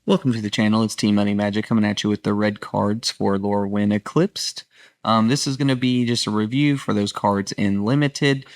Welcome to the channel. It's Team Money Magic coming at you with the red cards for Lowryn Eclipsed. This is going to be just a review for those cards in Limited.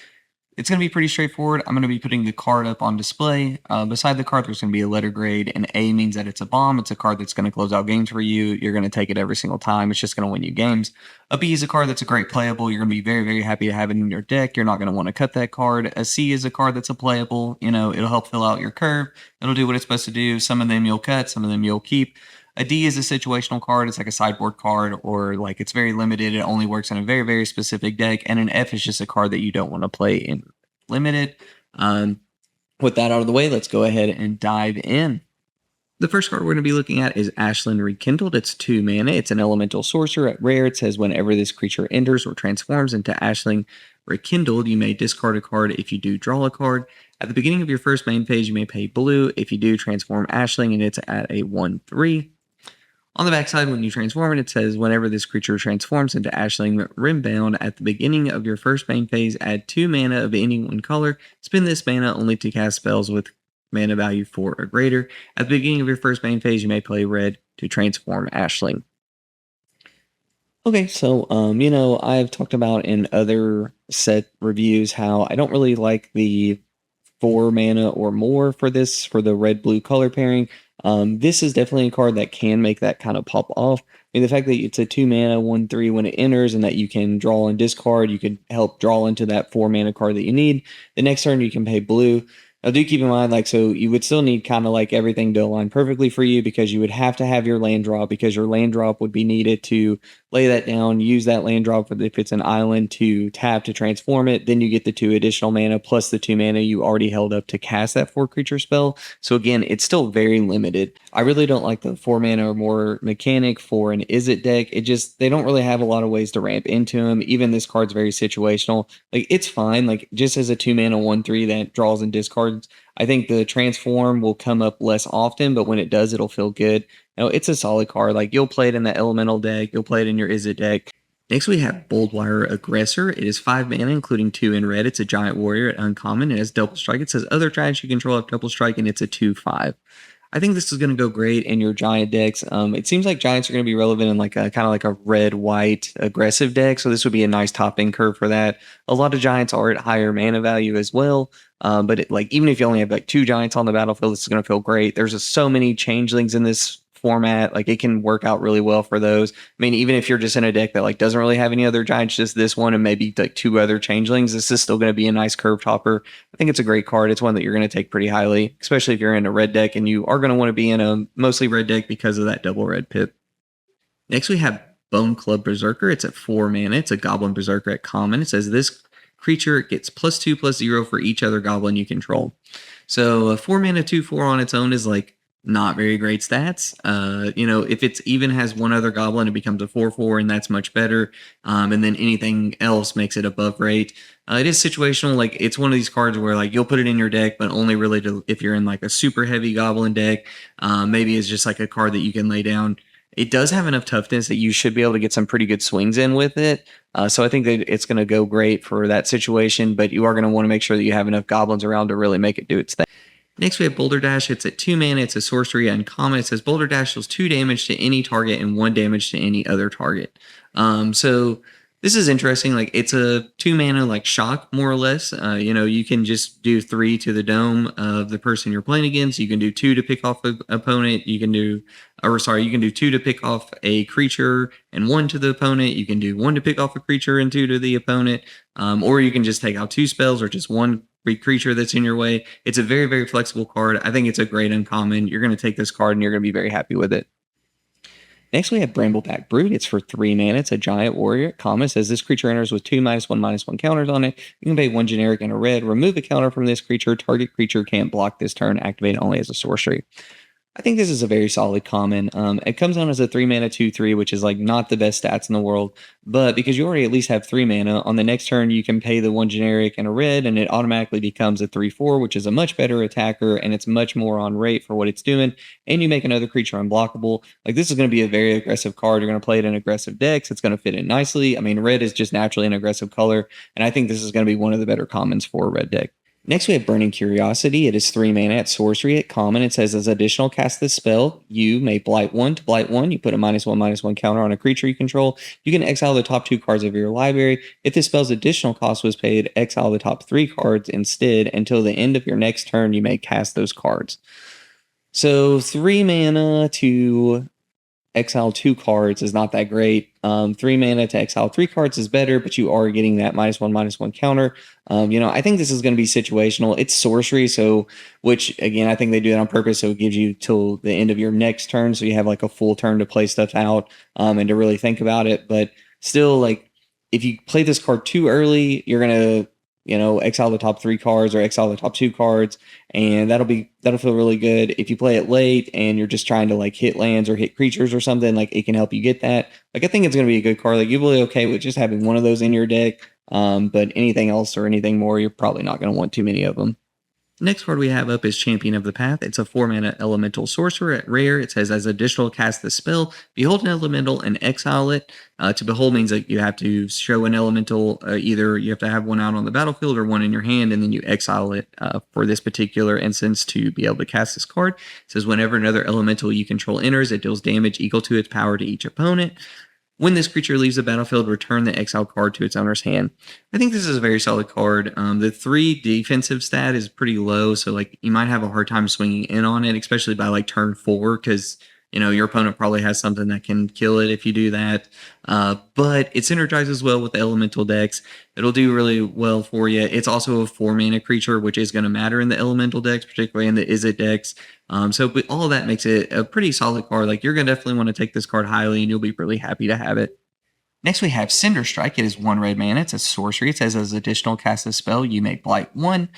It's going to be pretty straightforward. I'm going to be putting the card up on display. Beside the card, there's going to be a letter grade. An A means that it's a bomb. It's a card that's going to close out games for you. You're going to take it every single time. It's just going to win you games. A B is a card that's a great playable. You're going to be very, very happy to have it in your deck. You're not going to want to cut that card. A C is a card that's a playable. It'll help fill out your curve. It'll do what it's supposed to do. Some of them you'll cut. Some of them you'll keep. A D is a situational card. It's like a sideboard card, or like it's very limited. It only works in a very, very specific deck. And an F is just a card that you don't want to play in Limited. With that out of the way, let's go ahead and dive in. The first card we're going to be looking at is Ashland Rekindled. It's 2 mana. It's an elemental sorcerer. At rare, it says whenever this creature enters or transforms into Ashland Rekindled, you may discard a card. If you do, draw a card. At the beginning of your first main phase, you may pay blue. If you do, transform Ashling, and it's at a 1/3. On the backside, when you transform it says whenever this creature transforms into Ashling Rimbound at the beginning of your first main phase, add 2 mana of any one color. Spend this mana only to cast spells with mana value 4 or greater. At the beginning of your first main phase, you may play red to transform Ashling. Okay, so, I've talked about in other set reviews how I don't really like the 4 mana or more for the red-blue color pairing. This is definitely a card that can make that kind of pop off. I mean, the fact that it's a 2 mana, 1/3 when it enters, and that you can draw and discard, you could help draw into that 4 mana card that you need. The next turn, you can pay blue. Now, do keep in mind, so you would still need kind of like everything to align perfectly for you, because you would have to have your land drop, because your land drop would be needed to lay that down, use that land drop if it's an island to tap to transform it. Then you get the 2 additional mana plus the 2 mana you already held up to cast that 4 creature spell. So again, it's still very limited. I really don't like the 4 mana or more mechanic for an Is It deck. They don't really have a lot of ways to ramp into them. Even this card's very situational. It's fine. Just as a 2 mana 1/3 that draws and discards, I think the transform will come up less often, but when it does, it'll feel good. It's a solid card. You'll play it in the elemental deck. You'll play it in your Is It deck. Next, we have Boldwire Aggressor. It is 5 mana, including 2 in red. It's a giant warrior at uncommon. It has double strike. It says other giants you control have double strike, and it's a 2/5. I think this is going to go great in your giant decks. It seems like giants are going to be relevant in kind of like a red-white aggressive deck, so this would be a nice top-end curve for that. A lot of giants are at higher mana value as well, but even if you only have 2 giants on the battlefield, this is going to feel great. There's just so many changelings in this format. It can work out really well for those. I mean, even if you're just in a deck that doesn't really have any other giants, just this one and maybe 2 other changelings, this is still going to be a nice curve topper. I think it's a great card. It's one that you're going to take pretty highly, especially if you're in a red deck, and you are going to want to be in a mostly red deck because of that double red pip. Next, we have Bone Club Berserker. It's at 4 mana. It's a Goblin Berserker at common. It says this creature gets +2/+0 for each other goblin you control. So a 4 mana 2/4 on its own is not very great stats. If it's even has one other goblin, it becomes a 4/4, and that's much better. And then anything else makes it above rate. It is situational. It's one of these cards where you'll put it in your deck, but only really if you're in a super heavy goblin deck. Maybe it's just a card that you can lay down. It does have enough toughness that you should be able to get some pretty good swings in with it. So I think that it's going to go great for that situation, but you are going to want to make sure that you have enough goblins around to really make it do its thing. Next, we have Boulder Dash. It's at 2 mana. It's a sorcery uncommon. It says Boulder Dash deals 2 damage to any target and 1 damage to any other target. So this is interesting. It's a 2 mana shock, more or less. You can just do 3 to the dome of the person you're playing against. You can do 2 to pick off an opponent. You can do 2 to pick off a creature and 1 to the opponent. You can do 1 to pick off a creature and 2 to the opponent. Or you can just take out 2 spells or just 1 creature that's in your way. It's a very, very flexible card. I think it's a great uncommon. You're going to take this card and you're going to be very happy with it. Next, we have Brambleback Brute. It's for 3 mana. It's a giant warrior at common. It says this creature enters with 2 -1/-1 counters on it. You can pay 1 generic and a red. Remove a counter from this creature. Target creature can't block this turn. Activate only as a sorcery. I think this is a very solid common. It comes down as a 3 mana 2/3, which is not the best stats in the world. But because you already at least have 3 mana, on the next turn you can pay the 1 generic and a red, and it automatically becomes a 3/4, which is a much better attacker, and it's much more on rate for what it's doing. And you make another creature unblockable. This is going to be a very aggressive card. You're going to play it in aggressive decks. It's going to fit in nicely. I mean, red is just naturally an aggressive color, and I think this is going to be one of the better commons for a red deck. Next, we have Burning Curiosity. It is 3 mana at sorcery at common. It says, as additional cast this spell, you may blight 1 to blight 1. You put a -1/-1 counter on a creature you control. You can exile the top 2 cards of your library. If this spell's additional cost was paid, exile the top 3 cards instead. Until the end of your next turn, you may cast those cards. So 3 mana to exile 2 cards is not that great. 3 mana to exile 3 cards is better, but you are getting that -1/-1 counter. I think this is going to be situational. It's sorcery, so which again, I think they do that on purpose, so it gives you till the end of your next turn, so you have like a full turn to play stuff out and to really think about it. But still, like if you play this card too early, you're gonna exile the top 3 cards or exile the top 2 cards, and that'll feel really good. If you play it late and you're just trying to like hit lands or hit creatures or something, like it can help you get that. Like I think it's going to be a good card. Like you're really okay with just having one of those in your deck, but anything else or anything more, you're probably not going to want too many of them. Next card we have up is Champion of the Path. It's a 4 mana elemental sorcerer at rare. It says, as additional cast the spell, behold an elemental and exile it. To behold means that you have to show an elemental, either you have to have one out on the battlefield or one in your hand, and then you exile it for this particular instance to be able to cast this card. It says, whenever another elemental you control enters, it deals damage equal to its power to each opponent. When this creature leaves the battlefield, return the exile card to its owner's hand. I think this is a very solid card. The 3 defensive stat is pretty low, so like you might have a hard time swinging in on it, especially by like turn 4, because your opponent probably has something that can kill it if you do that. But it synergizes well with the elemental decks. It'll do really well for you. It's also a 4 mana creature, which is going to matter in the elemental decks, particularly in the Izzet decks. But all of that makes it a pretty solid card. Like you're going to definitely want to take this card highly, and you'll be really happy to have it. Next, we have Cinder Strike. It is 1 red mana. It's a sorcery. It says, as additional cast a spell, you may blight 1.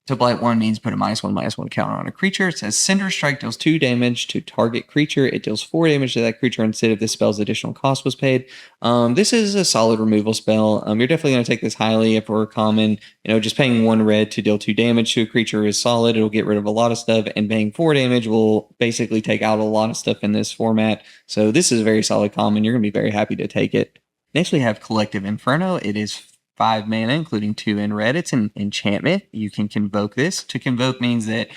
To blight 1 means put a -1/-1 counter on a creature. It says Cinder Strike deals 2 damage to target creature. It deals 4 damage to that creature instead if the spell's additional cost was paid. This is a solid removal spell. You're definitely going to take this highly if we're common. Just paying 1 red to deal 2 damage to a creature is solid. It'll get rid of a lot of stuff, and paying 4 damage will basically take out a lot of stuff in this format. So this is a very solid common. You're going to be very happy to take it. Next, we have Collective Inferno. It is 5 mana, including 2 in red. It's an enchantment. You can convoke this. To convoke means that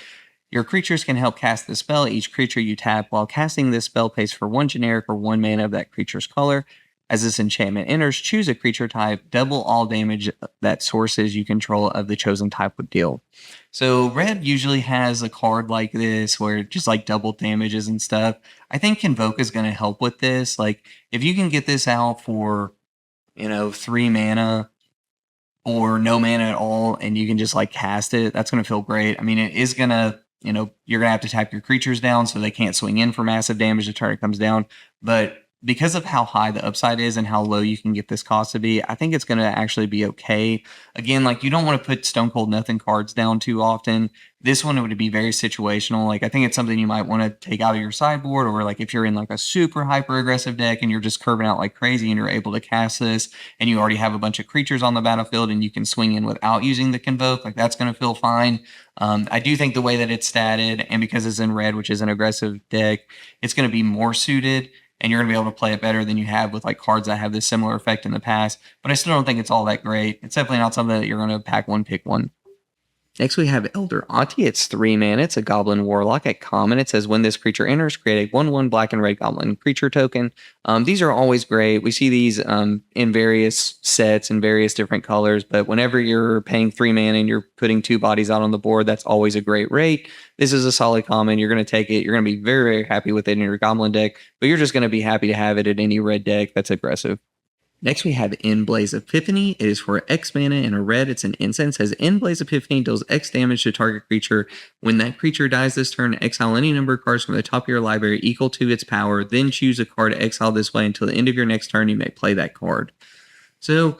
your creatures can help cast the spell. Each creature you tap while casting this spell pays for 1 generic or 1 mana of that creature's color. As this enchantment enters, choose a creature type, double all damage that sources you control of the chosen type would deal. So red usually has a card like this where it just like double damages and stuff. I think Convoke is going to help with this. Like if you can get this out for 3 mana or no mana at all, and you can just like cast it, that's going to feel great. I mean, it is going to, you're going to have to tap your creatures down so they can't swing in for massive damage. The turret comes down. But because of how high the upside is and how low you can get this cost to be, I think it's going to actually be okay. Again, like you don't want to put Stone Cold Nothing cards down too often. This one would be very situational. Like I think it's something you might want to take out of your sideboard, or like if you're in like a super hyper aggressive deck and you're just curving out like crazy and you're able to cast this and you already have a bunch of creatures on the battlefield and you can swing in without using the Convoke, like that's going to feel fine. I do think the way that it's statted, and because it's in red, which is an aggressive deck, it's going to be more suited, and you're going to be able to play it better than you have with like cards that have this similar effect in the past. But I still don't think it's all that great. It's definitely not something that you're going to pack one, pick one. Next, we have Elder Ati. It's 3 mana. It's a Goblin Warlock at common. It says, when this creature enters, create a 1/1 black and red Goblin creature token. These are always great. We see these in various sets and various different colors, but whenever you're paying 3 mana and you're putting 2 bodies out on the board, that's always a great rate. This is a solid common. You're going to take it. You're going to be very, very happy with it in your Goblin deck, but you're just going to be happy to have it in any red deck that's aggressive. Next, we have Endblaze Epiphany. It is for X mana and a red. It's an instant. It says Endblaze Epiphany deals X damage to target creature. When that creature dies this turn, exile any number of cards from the top of your library equal to its power. Then choose a card to exile this way until the end of your next turn. You may play that card. So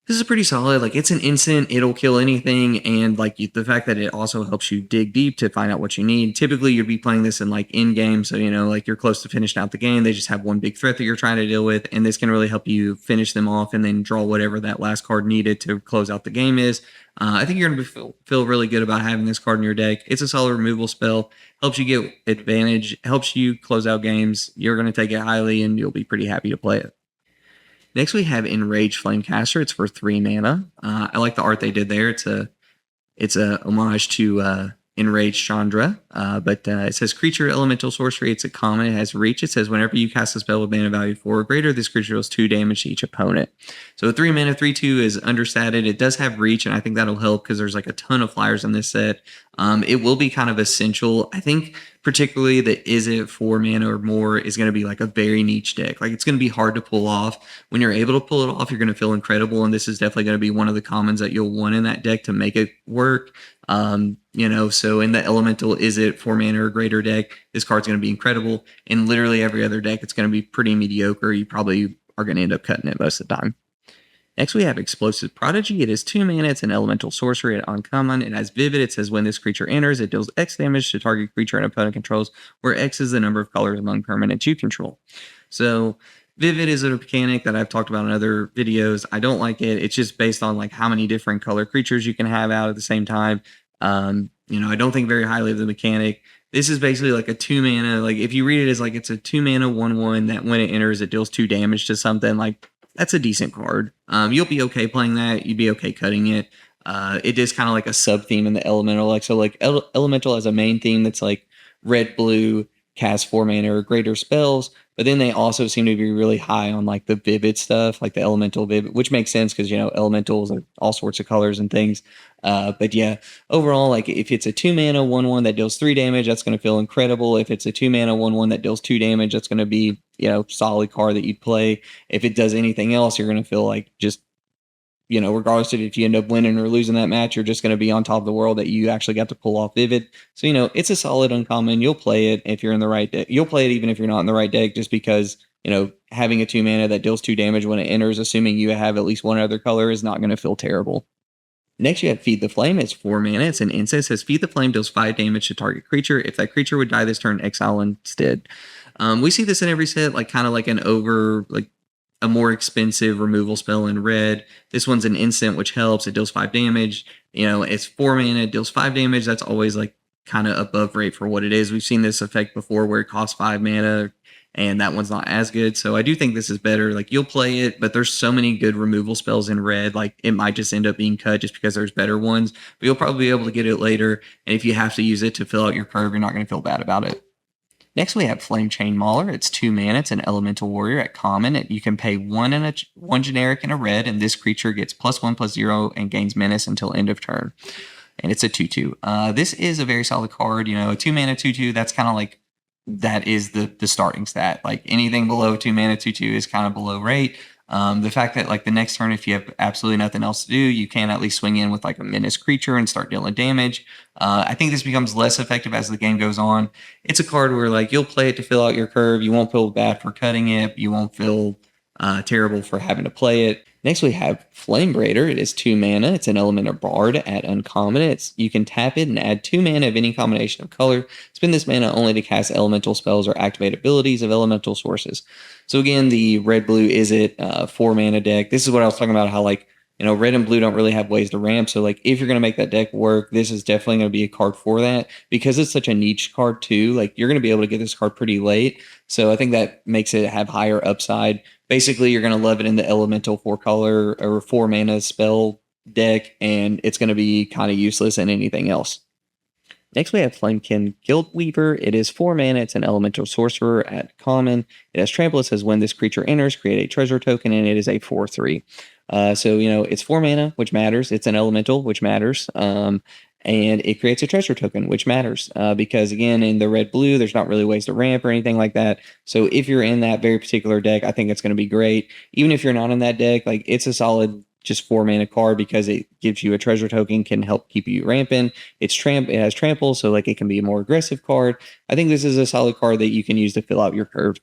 this is pretty solid. Like it's an instant, it'll kill anything, and like the fact that it also helps you dig deep to find out what you need. Typically, you'd be playing this in like in game, so like you're close to finishing out the game. They just have one big threat that you're trying to deal with, and this can really help you finish them off and then draw whatever that last card needed to close out the game is. I think you're going to feel really good about having this card in your deck. It's a solid removal spell, helps you get advantage, helps you close out games. You're going to take it highly, and you'll be pretty happy to play it. Next, we have Enraged Flamecaster. It's for 3 mana. I like the art they did there. It's a It's a homage to Enraged Chandra, but it says creature elemental sorcery. It's a common. It has reach. It says whenever you cast a spell with mana value 4 or greater, this creature deals 2 damage to each opponent. So 3 mana 3/2 is understated. It does have reach, and I think that'll help because there's like a ton of flyers in this set. It will be kind of essential. I think particularly the is it 4 mana or more is going to be like a very niche deck. Like it's going to be hard to pull off. When you're able to pull it off, you're going to feel incredible, and this is definitely going to be one of the commons that you'll want in that deck to make it work. So in the elemental is it 4 mana or greater deck, this card's going to be incredible. In literally every other deck, it's going to be pretty mediocre. You probably are going to end up cutting it most of the time. Next, we have Explosive Prodigy. It is 2 mana. It's an elemental sorcery at uncommon. It has Vivid. It says when this creature enters, it deals X damage to target creature and opponent controls, where X is the number of colors among permanents you control. So Vivid is a mechanic that I've talked about in other videos. I don't like it. It's just based on like how many different color creatures you can have out at the same time. I don't think very highly of the mechanic. This is basically like a 2 mana. Like if you read it as like it's a 2 mana 1/1 that when it enters, it deals 2 damage to something. Like that's a decent card. You'll be okay playing that. You'd be okay cutting it. It is kind of like a sub theme in the elemental. Like so, like elemental has a main theme that's like red blue cast 4 mana or greater spells, but then they also seem to be really high on like the vivid stuff, like the elemental vivid, which makes sense because elementals are all sorts of colors and things. But yeah, overall, like if it's a 2 mana 1/1 that deals 3 damage, that's going to feel incredible. If it's a 2 mana 1/1 that deals 2 damage, that's going to be solid card that you'd play. If it does anything else, you're going to feel like just regardless of if you end up winning or losing that match, you're just going to be on top of the world that you actually got to pull off Vivid. So, it's a solid uncommon. You'll play it if you're in the right deck. You'll play it even if you're not in the right deck, just because, having a 2 mana that deals 2 damage when it enters, assuming you have at least one other color, is not going to feel terrible. Next, you have Feed the Flame. It's 4 mana. It's an instant. It says Feed the Flame deals 5 damage to target creature. If that creature would die this turn, exile instead. We see this in every set, like kind of like a more expensive removal spell in red. This one's an instant, which helps. It deals 5 damage. It's 4 mana, it deals 5 damage. That's always like kind of above rate for what it is. We've seen this effect before where it costs 5 mana and that one's not as good. So I do think this is better. Like you'll play it, but there's so many good removal spells in red. Like it might just end up being cut just because there's better ones, but you'll probably be able to get it later. And if you have to use it to fill out your curve, you're not going to feel bad about it. Next, we have Flame Chain Mauler. It's 2 mana. It's an elemental warrior at common. You can pay 1 generic and a red, and this creature gets +1/+0 and gains menace until end of turn. And it's a 2/2. This is a very solid card. A 2 mana 2/2. That's kind of like that is the starting stat. Like anything below 2 mana 2/2 is kind of below rate. The fact that like the next turn, if you have absolutely nothing else to do, you can at least swing in with like a menace creature and start dealing damage. I think this becomes less effective as the game goes on. It's a card where like you'll play it to fill out your curve. You won't feel bad for cutting it. You won't feel terrible for having to play it. Next, we have Flame Braider. It is 2 mana. It's an elemental bard at uncommon. You can tap it and add 2 mana of any combination of color. Spend this mana only to cast elemental spells or activate abilities of elemental sources. So again, the red-blue is it 4 mana deck. This is what I was talking about, how like red and blue don't really have ways to ramp. So like if you're going to make that deck work, this is definitely going to be a card for that, because it's such a niche card too. Like you're going to be able to get this card pretty late. So I think that makes it have higher upside. Basically, you're going to love it in the elemental 4 color or 4 mana spell deck, and it's going to be kind of useless in anything else. Next, we have Flamekin Guildweaver. It is 4 mana. It's an elemental sorcerer at common. It has trample. It says when this creature enters, create a treasure token, and it is a 4/3. So it's 4 mana, which matters. It's an elemental, which matters. And it creates a treasure token, which matters because, again, in the red-blue, there's not really ways to ramp or anything like that. So if you're in that very particular deck, I think it's going to be great. Even if you're not in that deck, like it's a solid just 4 mana card because it gives you a treasure token, can help keep you ramping. It has trample, so like it can be a more aggressive card. I think this is a solid card that you can use to fill out your curve.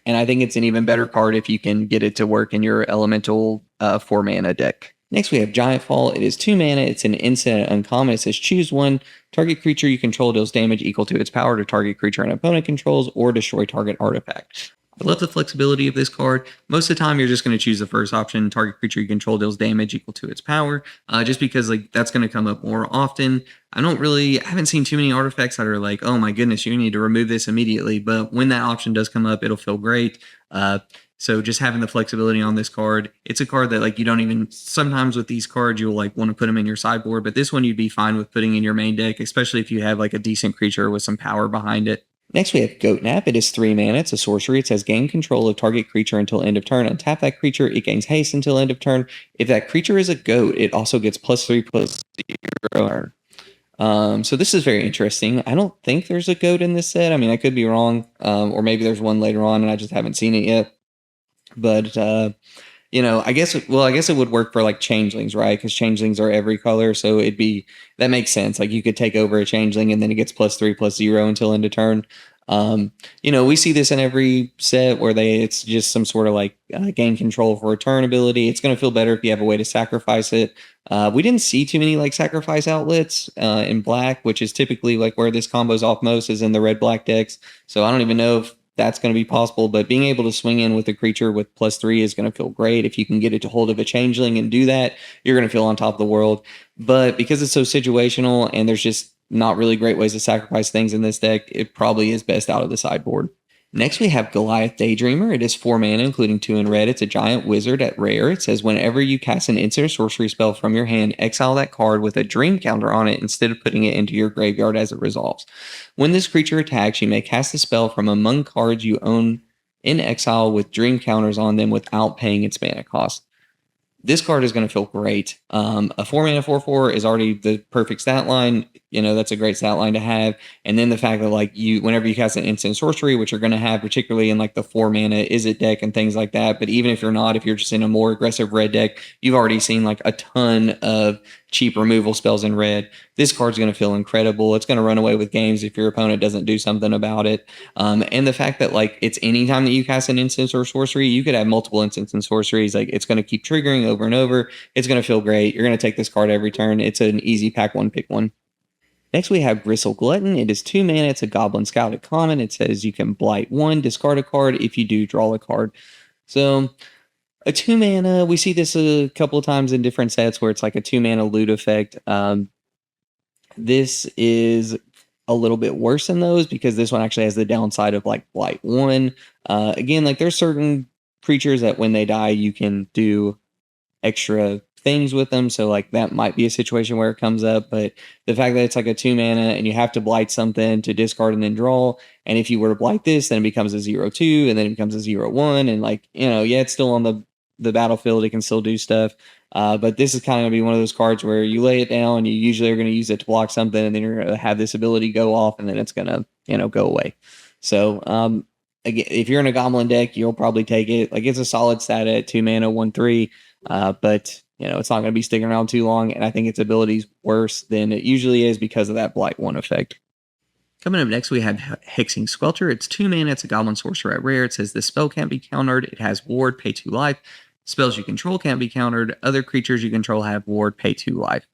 And I think it's an even better card if you can get it to work in your elemental 4 mana deck. Next, we have Giant Fall. It is 2 mana. It's an instant uncommon. It says choose one. Target creature you control deals damage equal to its power to target creature an opponent controls, or destroy target artifact. I love the flexibility of this card. Most of the time, you're just going to choose the first option. Target creature you control deals damage equal to its power, just because like that's going to come up more often. I haven't seen too many artifacts that are like, oh my goodness, you need to remove this immediately. But when that option does come up, it'll feel great. So just having the flexibility on this card, it's a card that like you don't even, sometimes with these cards you'll like want to put them in your sideboard, but this one you'd be fine with putting in your main deck, especially if you have like a decent creature with some power behind it. Next, we have Goat Nap. It is 3 mana. It's a sorcery. It says gain control of target creature until end of turn. Untap that creature. It gains haste until end of turn. If that creature is a goat, it also gets +3/+0. So this is very interesting. I don't think there's a goat in this set. I mean, I could be wrong, or maybe there's one later on and I just haven't seen it yet. But I guess it would work for like changelings, right? Because changelings are every color, so that makes sense. Like you could take over a changeling and then it gets +3/+0 until end of turn. We see this in every set where it's just some sort of like gain control for a turn ability. It's going to feel better if you have a way to sacrifice it. We didn't see too many like sacrifice outlets in black, which is typically like where this combo's off most is in the red black decks. So I don't even know if that's going to be possible, but being able to swing in with a creature with +3 is going to feel great. If you can get it to hold of a changeling and do that, you're going to feel on top of the world. But because it's so situational and there's just not really great ways to sacrifice things in this deck, it probably is best out of the sideboard. Next, we have Goliath Daydreamer. It is 4 mana, including 2 in red. It's a giant wizard at rare. It says whenever you cast an instant or sorcery spell from your hand, exile that card with a dream counter on it instead of putting it into your graveyard as it resolves. When this creature attacks, you may cast a spell from among cards you own in exile with dream counters on them without paying its mana cost. This card is going to feel great. A 4 mana 4/4 is already the perfect stat line. That's a great stat line to have. And then the fact that like whenever you cast an instant sorcery, which you're going to have particularly in like the 4 mana Izzet deck and things like that. But even if you're just in a more aggressive red deck, you've already seen like a ton of cheap removal spells in red. This card's going to feel incredible. It's going to run away with games if your opponent doesn't do something about it. And the fact that like it's anytime that you cast an instance or sorcery, you could have multiple instants and sorceries. Like it's going to keep triggering over and over. It's going to feel great. You're going to take this card every turn. It's an easy pack one, pick one. Next, we have Bristle Glutton. It is 2 mana. It's a Goblin Scout at common. It says you can blight 1, discard a card. If you do, draw a card. So a 2 mana, we see this a couple of times in different sets where it's like a 2 mana loot effect. This is a little bit worse than those because this one actually has the downside of like blight 1. Again, like there's certain creatures that when they die, you can do extra things with them, so like that might be a situation where it comes up. But the fact that it's like a 2 mana and you have to blight something to discard and then draw, and if you were to blight this, then it becomes a 0/2 and then it becomes a 0/1, and like it's still on the battlefield, it can still do stuff. But this is kind of going to be one of those cards where you lay it down and you usually are going to use it to block something, and then you're going to have this ability go off and then it's going to go away. So again, if you're in a Goblin deck, you'll probably take it. Like it's a solid stat at 2 mana 1/3, but it's not going to be sticking around too long, and I think its ability's worse than it usually is because of that blight 1 effect. Coming up next, we have Hexing Squelcher. It's 2 mana. It's a Goblin Sorcerer at rare. It says this spell can't be countered. It has ward, pay 2 life. Spells you control can't be countered. Other creatures you control have ward, pay 2 life.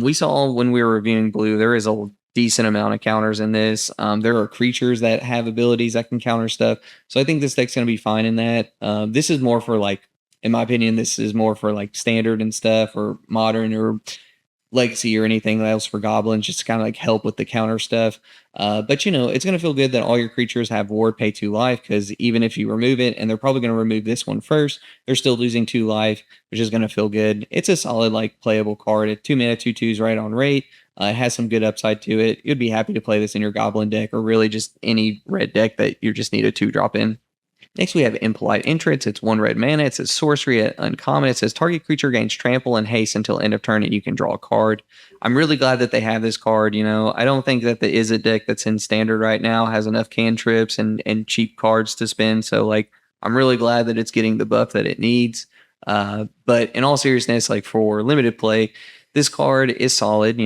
We saw when we were reviewing blue, there is a decent amount of counters in this. There are creatures that have abilities that can counter stuff. So I think this deck's going to be fine in that. This is more for like, in my opinion, this is more for like standard and stuff, or modern or legacy or anything else for goblins, just to kind of like help with the counter stuff. But it's going to feel good that all your creatures have ward, pay 2 life, because even if you remove it, and they're probably going to remove this one first, they're still losing 2 life, which is going to feel good. It's a solid like playable card. At 2 mana 2/2s right on rate. It has some good upside to it. You'd be happy to play this in your goblin deck, or really just any red deck that you just need a 2-drop in. Next, we have Impolite Entrance. It's 1 red mana. It says sorcery at uncommon. It says target creature gains trample and haste until end of turn, and you can draw a card. I'm really glad that they have this card. I don't think that the Izzet deck that's in standard right now has enough cantrips and cheap cards to spend. So like, I'm really glad that it's getting the buff that it needs. But in all seriousness, like for limited play, this card is solid.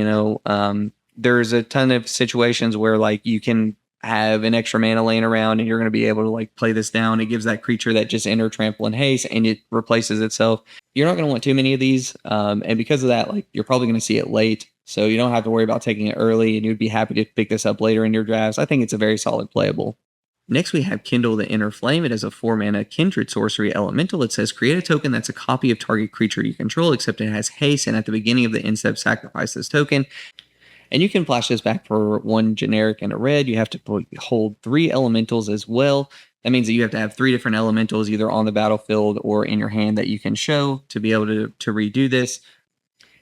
There's a ton of situations where like you can have an extra mana laying around and you're going to be able to like play this down. It gives that creature that just enter, trample, and haste, and it replaces itself. You're not going to want too many of these, and because of that, like you're probably going to see it late, so you don't have to worry about taking it early, and you'd be happy to pick this up later in your drafts. I think it's a very solid playable. Next, we have Kindle the Inner Flame. It is a 4 mana Kindred Sorcery Elemental. It says create a token that's a copy of target creature you control, except it has haste, and at the beginning of the end step, sacrifice this token. And you can flash this back for 1 generic and a red. You have to hold 3 elementals as well. That means that you have to have 3 different elementals either on the battlefield or in your hand that you can show to be able to redo this.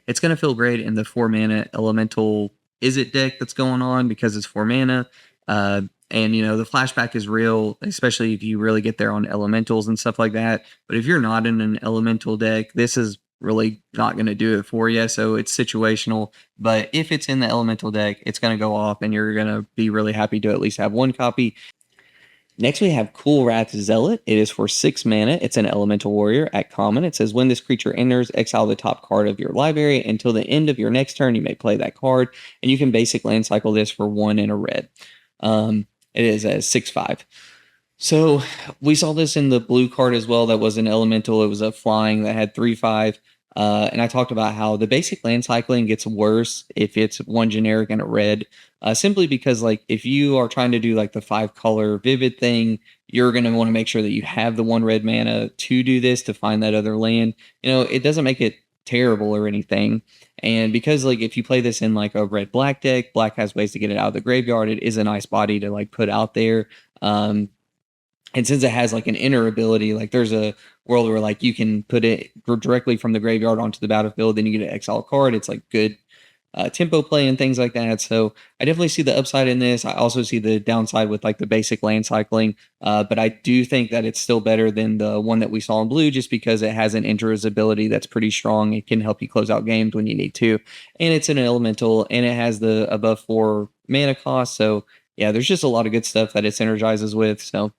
It's going to feel great in the 4 mana elemental Izzet deck that's going on because it's 4 mana. And, the flashback is real, especially if you really get there on elementals and stuff like that. But if you're not in an elemental deck, this is really not going to do it for you. So it's situational. But if it's in the elemental deck, it's going to go off and you're going to be really happy to at least have 1 copy. Next, we have Cool Wrath Zealot. It is for 6 mana. It's an elemental warrior at common. It says when this creature enters, exile the top card of your library. Until the end of your next turn, you may play that card, and you can basic land cycle this for 1 and a red. It is a 6/5. So we saw this in the blue card as well. That was an elemental. It was a flying that had 3/5. And I talked about how the basic land cycling gets worse if it's 1 generic and a red. Simply because, like, if you are trying to do like the 5-color vivid thing, you're going to want to make sure that you have the 1 red mana to do this, to find that other land. It doesn't make it terrible or anything. And because, like, if you play this in like a red-black deck, black has ways to get it out of the graveyard. It is a nice body to like put out there. And since it has like an inner ability, like there's a world where like you can put it directly from the graveyard onto the battlefield, then you get an exile card. It's like good tempo play and things like that. So I definitely see the upside in this. I also see the downside with like the basic land cycling. But I do think that it's still better than the one that we saw in blue, just because it has an Enter's ability that's pretty strong. It can help you close out games when you need to. And it's an elemental, and it has the above 4 mana cost. So yeah, there's just a lot of good stuff that it synergizes with. So,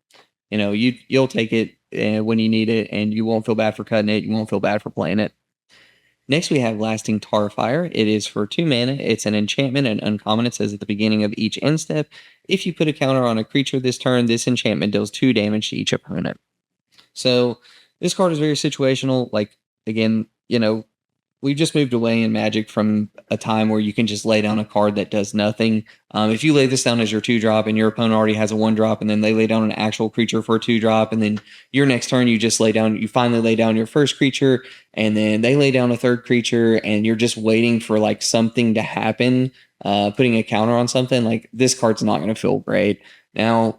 you'll take it when you need it, and you won't feel bad for cutting it. You won't feel bad for playing it. Next, we have Lasting Tarfire. It is for 2 mana. It's an enchantment and uncommon. It says at the beginning of each end step, if you put a counter on a creature this turn, this enchantment deals 2 damage to each opponent. So this card is very situational. Like, again, we just moved away in Magic from a time where you can just lay down a card that does nothing. If you lay this down as your 2-drop and your opponent already has a 1-drop, and then they lay down an actual creature for a 2-drop, and then your next turn you finally lay down your first creature, and then they lay down a 3rd creature, and you're just waiting for like something to happen, putting a counter on something, like this card's not going to feel great. Now,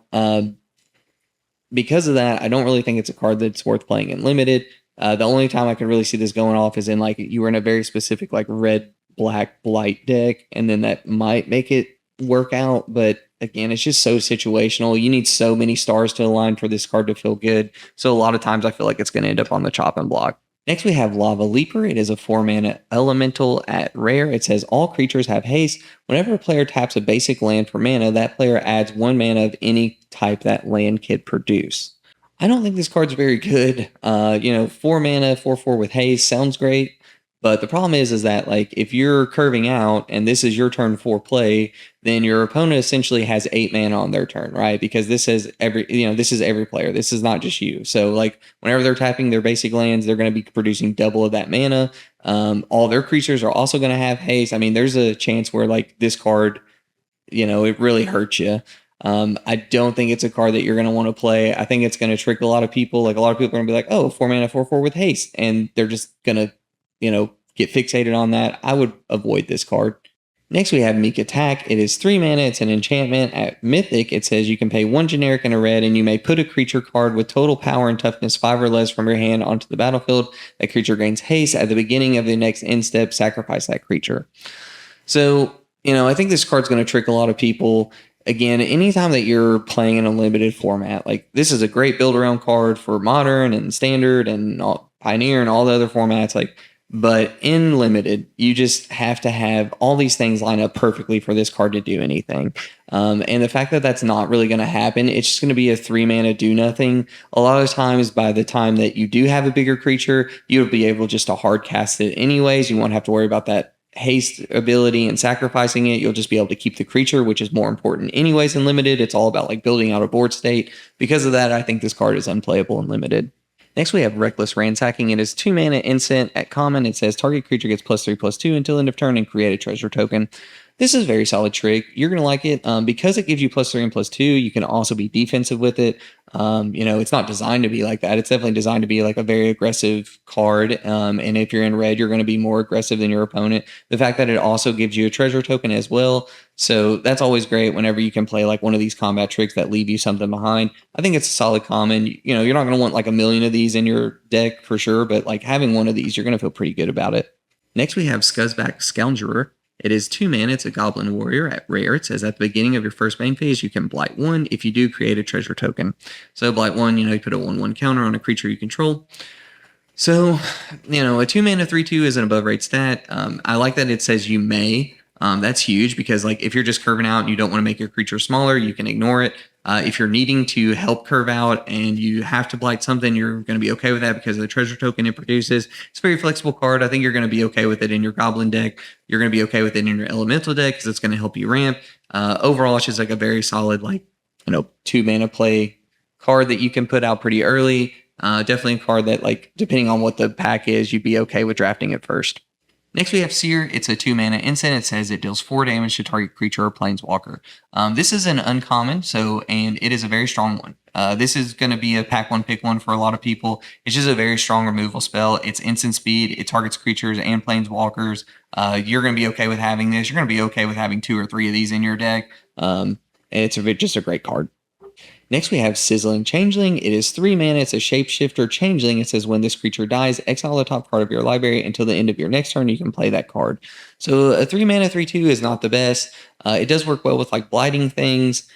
because of that, I don't really think it's a card that's worth playing in limited. The only time I can really see this going off is in like you were in a very specific like red black blight deck, and then that might make it work out. But again, it's just so situational. You need so many stars to align for this card to feel good. So a lot of times I feel like it's going to end up on the chopping block. Next, we have Lava Leaper. It is a 4 mana elemental at rare. It says all creatures have haste. Whenever a player taps a basic land for mana, that player adds 1 mana of any type that land could produce. I don't think this card's very good. 4 mana, 4/4 with haste sounds great. But the problem is that like if you're curving out and this is your turn for play, then your opponent essentially has 8 mana on their turn, right? Because this is every player. This is not just you. So like whenever they're tapping their basic lands, they're going to be producing double of that mana. All their creatures are also going to have haste. I mean, there's a chance where like this card, it really hurts you. I don't think it's a card that you're going to want to play. I think it's going to trick a lot of people. Like a lot of people are going to be like, oh, 4 mana, 4/4 with haste. And they're just going to, get fixated on that. I would avoid this card. Next, we have Meek Attack. It is 3 mana. It's an enchantment. At Mythic, it says you can pay 1 generic and a red, and you may put a creature card with total power and toughness 5 or less from your hand onto the battlefield. That creature gains haste. At the beginning of the next end step, sacrifice that creature. So, I think this card's going to trick a lot of people. Again, anytime that you're playing in a limited format, like this is a great build around card for Modern and Standard and Pioneer and all the other formats. But in limited, you just have to have all these things line up perfectly for this card to do anything. And the fact that that's not really going to happen, it's just going to be a 3 mana do nothing. A lot of times, by the time that you do have a bigger creature, you'll be able just to hard cast it anyways. You won't have to worry about that haste ability and sacrificing it. You'll just be able to keep the creature, which is more important anyways in limited. It's all about like building out a board state. Because of that, I think this card is unplayable in limited. Next, we have Reckless Ransacking. It is 2 mana instant at common. It says target creature gets +3/+2 until end of turn and create a treasure token. This is a very solid trick. You're going to like it because it gives you +3 and +2. You can also be defensive with it. It's not designed to be like that. It's definitely designed to be like a very aggressive card. And if you're in red, you're going to be more aggressive than your opponent. The fact that it also gives you a treasure token as well. So that's always great whenever you can play like one of these combat tricks that leave you something behind. I think it's a solid common. You're not going to want like a million of these in your deck for sure, but like having one of these, you're going to feel pretty good about it. Next, we have Scuzzback Scoundrel. It is 2 mana. It's a Goblin Warrior at rare. It says at the beginning of your first main phase, you can Blight 1. If you do, create a treasure token. So Blight 1, you put a 1/1 counter on a creature you control. So, a 2 mana 3/2 is an above rate stat. I like that it says you may. That's huge because like if you're just curving out and you don't want to make your creature smaller, you can ignore it. If you're needing to help curve out and you have to blight something, you're going to be okay with that because of the treasure token it produces. It's a very flexible card. I think you're going to be okay with it in your goblin deck. You're going to be okay with it in your elemental deck because it's going to help you ramp. Overall, it's just like a very solid 2 mana play card that you can put out pretty early. Definitely a card that like depending on what the pack is, you'd be okay with drafting it first. Next, we have Seer. It's a 2 mana instant. It says it deals 4 damage to target creature or planeswalker. This is an uncommon, and it is a very strong one. This is going to be a pack one, pick one for a lot of people. It's just a very strong removal spell. It's instant speed. It targets creatures and planeswalkers. You're going to be okay with having this. You're going to be okay with having 2 or 3 of these in your deck. It's just a great card. Next, we have Sizzling Changeling. It is 3 mana. It's a shapeshifter changeling. It says when this creature dies, exile the top card of your library until the end of your next turn. You can play that card. So a 3 mana 3/2 is not the best. It does work well with like blighting things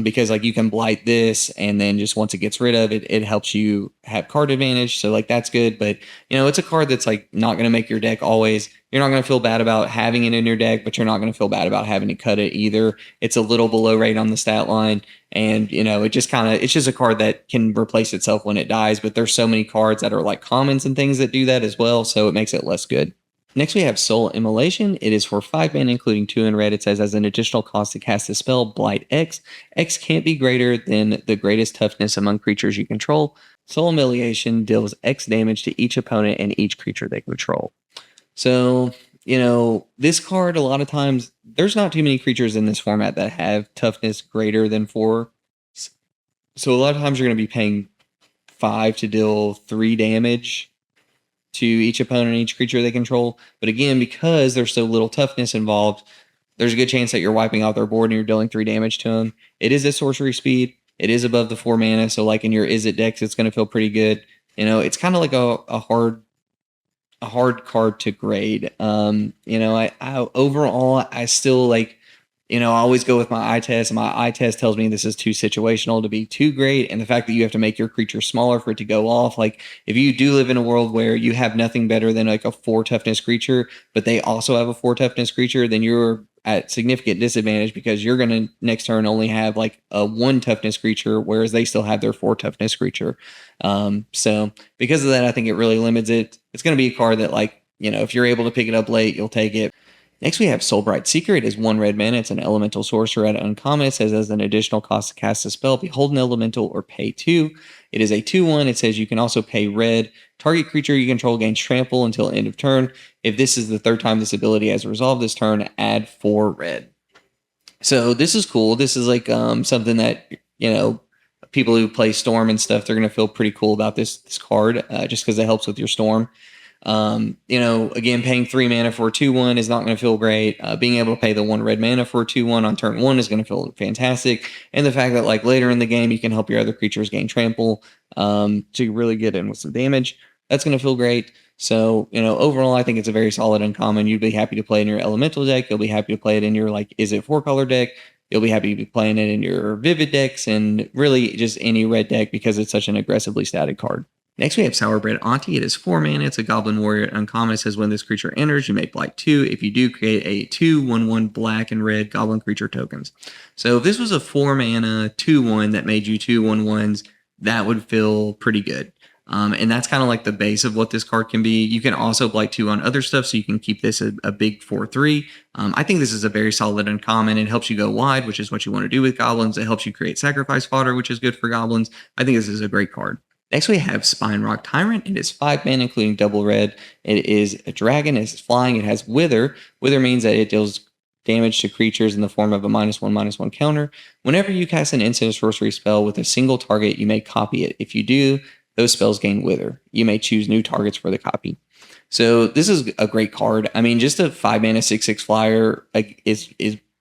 because like you can blight this and then just once it gets rid of it, it helps you have card advantage. So like that's good. But it's a card that's like not going to make your deck always. You're not going to feel bad about having it in your deck, but you're not going to feel bad about having to cut it either. It's a little below rate on the stat line. And, it's just a card that can replace itself when it dies. But there's so many cards that are like commons and things that do that as well. So it makes it less good. Next, we have Soul Immolation. It is for 5 mana, including 2 in red. It says as an additional cost to cast the spell, Blight X. X can't be greater than the greatest toughness among creatures you control. Soul Immolation deals X damage to each opponent and each creature they control. So, this card, a lot of times, there's not too many creatures in this format that have toughness greater than 4. So, a lot of times you're going to be paying 5 to deal 3 damage to each opponent and each creature they control. But again, because there's so little toughness involved, there's a good chance that you're wiping out their board and you're dealing 3 damage to them. It is a sorcery speed. It is above the 4 mana. So, like in your Is It decks, it's going to feel pretty good. It's kind of like a hard card to grade. I overall I still like, I always go with my eye test, and my eye test tells me this is too situational to be too great. And the fact that you have to make your creature smaller for it to go off, like if you do live in a world where you have nothing better than like a 4 toughness creature, but they also have a 4 toughness creature, then you're at significant disadvantage because you're going to next turn only have like a 1 toughness creature, whereas they still have their 4 toughness creature. So because of that, I think it really limits it. It's going to be a card that like, if you're able to pick it up late, you'll take it. Next, we have Soulbright Seeker. It is 1 red mana. It's an elemental sorcerer at uncommon. It says as an additional cost to cast a spell, behold an elemental or pay 2. It is a 2/1. It says you can also pay red. Target creature you control gains trample until end of turn. If this is the 3rd time this ability has resolved this turn, add 4 red. So this is cool. This is like something that, people who play Storm and stuff, they're going to feel pretty cool about this card just because it helps with your Storm. Again, paying 3 mana for a 2/1 is not going to feel great. Being able to pay the 1 red mana for a 2/1 on turn 1 is going to feel fantastic. And the fact that like later in the game, you can help your other creatures gain trample to really get in with some damage. That's going to feel great. So, overall, I think it's a very solid uncommon. You'd be happy to play in your elemental deck. You'll be happy to play it in your like, Is It 4-color deck? You'll be happy to be playing it in your Vivid decks and really just any red deck because it's such an aggressively statted card. Next, we have Sourbred Auntie. It is 4 mana. It's a Goblin Warrior uncommon. It says when this creature enters, you may blight 2. If you do, create a 2/1/1 black and red Goblin creature tokens. So if this was a 4 mana 2/1 that made you 2/1/1s, that would feel pretty good. And that's kind of like the base of what this card can be. You can also blight 2 on other stuff, so you can keep this a big 4/3. I think this is a very solid uncommon. It helps you go wide, which is what you want to do with goblins. It helps you create sacrifice fodder, which is good for goblins. I think this is a great card. Next, we have Spine Rock Tyrant. It is 5 mana, including double red. It is a dragon. It's flying. It has Wither. Wither means that it deals damage to creatures in the form of a -1/-1 counter. Whenever you cast an instant or sorcery spell with a single target, you may copy it. If you do, those spells gain Wither. You may choose new targets for the copy. So this is a great card. I mean, just a 5-mana 6/6 flyer is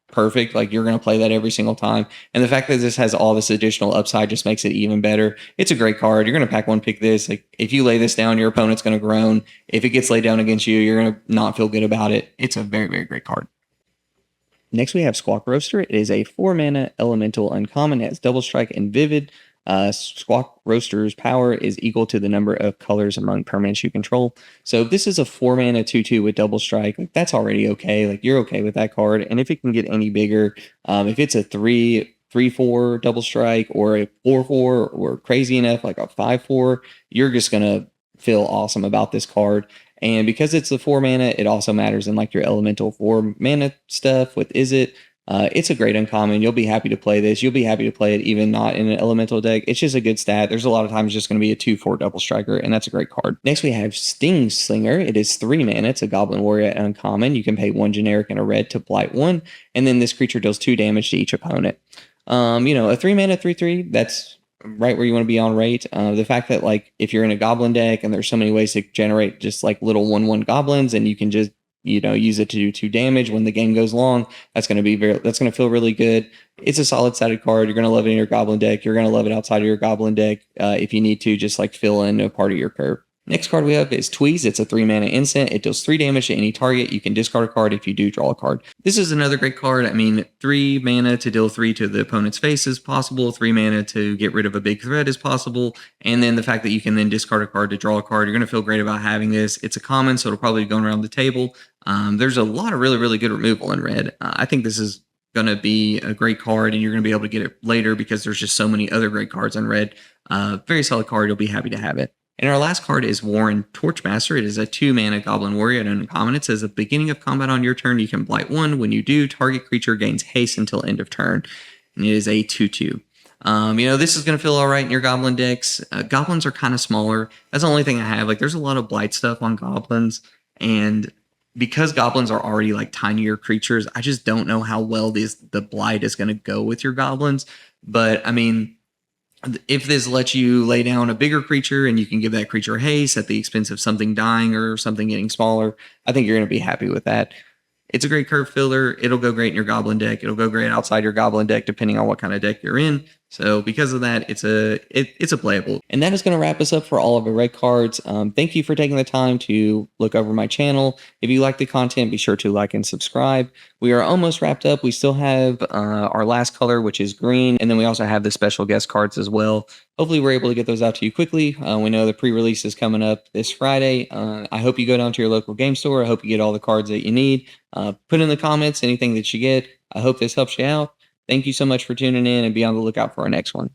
perfect. Like, you're going to play that every single time. And the fact that this has all this additional upside just makes it even better. It's a great card. You're going to pack one, pick this. Like, if you lay this down, your opponent's going to groan. If it gets laid down against you, you're going to not feel good about it. It's a very, very great card. Next, we have Squawk Roaster. It is a 4-mana elemental uncommon. It has double strike and vivid. Squawk Roaster's power is equal to the number of colors among permanents you control. So if this is a 4-mana 2/2 with double strike, like, that's already okay. Like, you're okay with that card. And if it can get any bigger, if it's a 3/4 double strike, or a 4/4, or crazy enough like a 5/4, you're just gonna feel awesome about this card. And because it's a 4-mana, it also matters in like your elemental 4-mana stuff with Is It. It's a great uncommon. You'll be happy to play this. You'll be happy to play it even not in an elemental deck. It's just a good stat. There's a lot of times just going to be a 2/4 double striker, and that's a great card. Next, we have Sting Slinger. It is 3 mana. It's a Goblin Warrior uncommon. You can pay 1 generic and a red to blight 1, and then this creature deals 2 damage to each opponent. A 3 mana 3/3, that's right where you want to be on rate. The fact that, like, if you're in a goblin deck and there's so many ways to generate just like little 1/1 goblins, and you can just use it to do 2 damage when the game goes long, that's going to feel really good. It's a solid sided card. You're going to love it in your goblin deck. You're going to love it outside of your goblin deck. If you need to, just like fill in a part of your curve. Next card we have is Tweeze. It's a 3-mana instant. It deals 3 damage to any target. You can discard a card if you do draw a card. This is another great card. I mean, 3 mana to deal 3 to the opponent's face is possible. 3 mana to get rid of a big threat is possible. And then the fact that you can then discard a card to draw a card, you're going to feel great about having this. It's a common, so it'll probably be going around the table. There's a lot of really, really good removal in red. I think this is going to be a great card, and you're going to be able to get it later because there's just so many other great cards in red. Very solid card. You'll be happy to have it. And our last card is Warren Torchmaster. It is a 2-mana Goblin Warrior and uncommon. It says, at the beginning of combat on your turn, you can blight 1. When you do, target creature gains haste until end of turn. And it is a 2/2. This is going to feel all right in your goblin decks. Goblins are kind of smaller. That's the only thing I have. Like, there's a lot of blight stuff on goblins, and because goblins are already like tinier creatures, I just don't know how well the blight is going to go with your goblins. But I mean, if this lets you lay down a bigger creature and you can give that creature haste at the expense of something dying or something getting smaller, I think you're going to be happy with that. It's a great curve filler. It'll go great in your goblin deck. It'll go great outside your goblin deck, depending on what kind of deck you're in. So because of that, it's a playable. And that is going to wrap us up for all of the red cards. Thank you for taking the time to look over my channel. If you like the content, be sure to like and subscribe. We are almost wrapped up. We still have our last color, which is green. And then we also have the special guest cards as well. Hopefully we're able to get those out to you quickly. We know the pre-release is coming up this Friday. I hope you go down to your local game store. I hope you get all the cards that you need. Put in the comments anything that you get. I hope this helps you out. Thank you so much for tuning in, and be on the lookout for our next one.